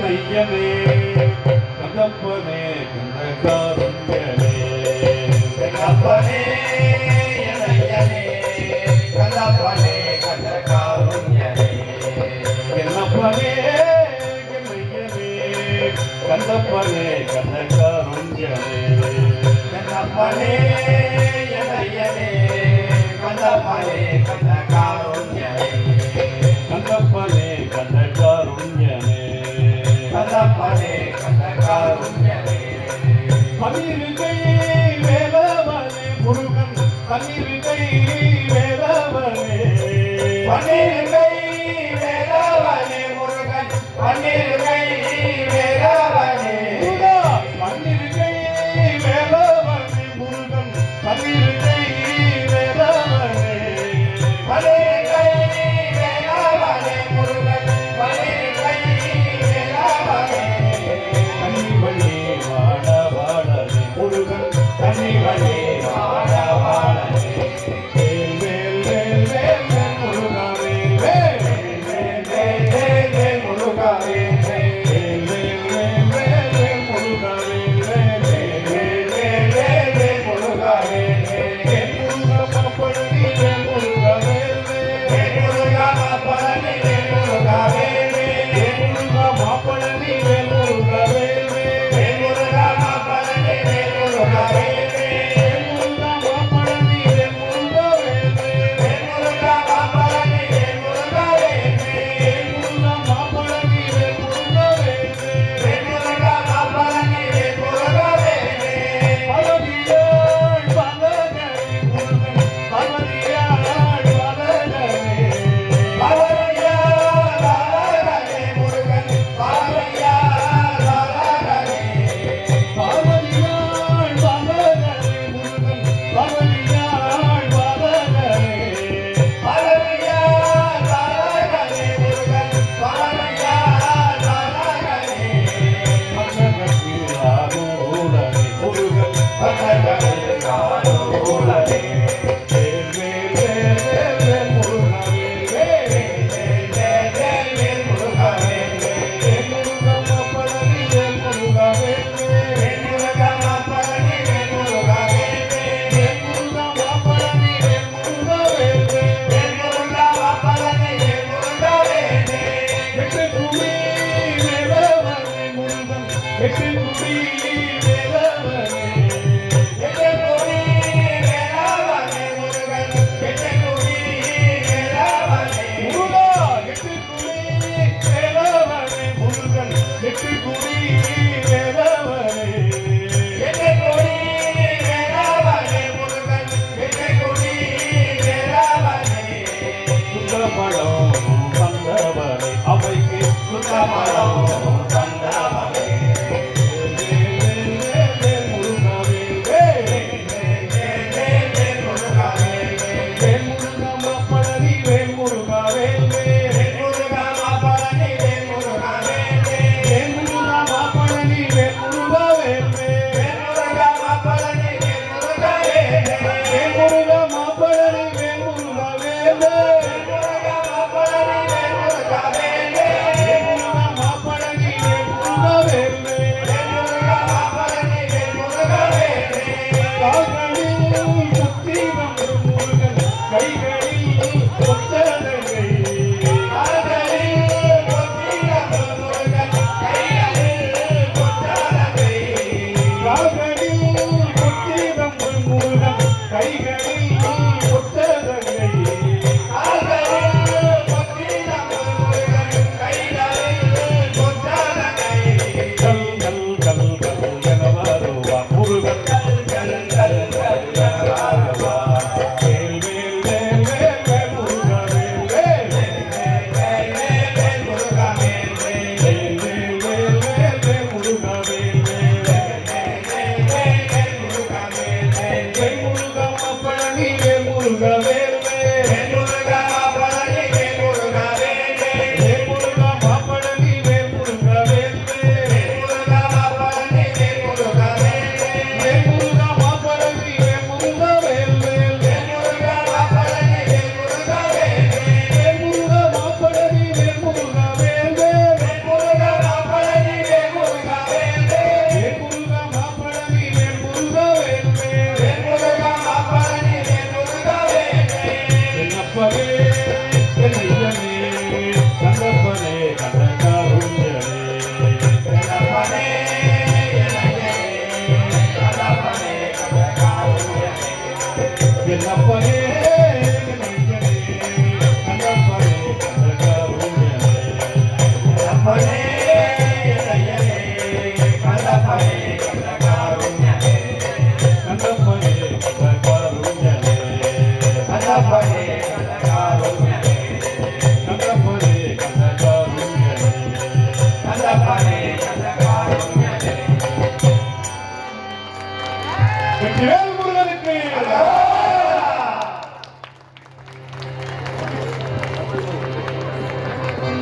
மையனே கந்தப்பனே கந்தகாருண்யனே கந்தப்பனே மையனே கந்தப்பனே கந்தகாருண்யனே என்னப்பனே மையனே கந்தப்பனே கந்தகாருண்யனே கந்தப்பனே மையனே கந்தப்பனே கந்தகாருண்யனே கந்தப்பனே கந்தகாருண்யனே கந்தப்பனே கந்தகாருண்யனே பன்னிருகை வேலவனே முருகன் பன்னிருகை வேலவனே பன்னிருகை வேலவனே முருகன் பன்னிருகை வேலவனே பன்னிருகை வேலவனே முருகன் பன்னிருகை வேலவனே பன்னிருகை வேலவனே முருகன் பன்னிருகை வேலவனே கன்னிவழி வாழ வாழனே முருகன் கன்னிவழி வாழ வாழனே வேல் வேல் வேல் வேல் வேல் முருகா வேல் வேல் வேல் வேல் வேல் முருகா வேல் வேல் வேல் வேல் வேல் வேல் முருகா வேல் வேல் வேல் வேல் வேல் முருகா வேல் வேல் முருகா மாப்பழனி வேல் முருகா வேல் வேல் முருகா மாப்பழனி வேல் முருகா வேல் வேல் முருகா மாப்பழனி வேல் முருகா வேல் வேல் முருகா மாப்பழனி வேல் முருகா வேல் முருகா மாப்பழனி வேல் முருகா வேல் வேல் முருகா மாப்பழனி வேல் முருகா வேல் முருகா மாப்பழனி வேல் முருகா வேல் முருகா மாப்பழனி வேல் முருகா வேல் பலவியாள் பலகை முருகன் பலவியாள் பலகை பவரையா பவரகனே முருகன் பவரையா பவரகனே பலவியாள் பலகை முருகன் பலவியாள் பலகை பவரையா பவரகனே முருகன் பவரையா பவரகனே மன்னகத்தி ஆரோலனே முருகன் பவரகனே காரோலனே வேல் வேல் வேல் வேல் வேல் முருகா வேல் வேல் வேல் வேல் வேல் முருகா வேல் வேல் முருகா மாப்பழனி வேல் முருகா வேல் வேல் முருகா மாப்பழனி வேல் முருகா வேல் வேல் முருகா மாப்பழனி வேல் முருகா வேல் வேல் முருகா மாப்பழனி வேல் முருகா வேல் வெட்டுக்குடி வேலவனே முருகன் வெட்டுக்குடி வேலவனே எட்டக்குடி வேலவனே என்னப்பனே கணேசனே கண்ணப்பனே கனகருணனே அப்பனே ஐயனே கண்ணப்பனே கனகருணனே கண்ணப்பனே கனகருணனே கண்ணப்பனே கனகருணனே கண்ணப்பனே கனகருணனே கண்ணப்பனே கனகருணனே வெற்றிவேல்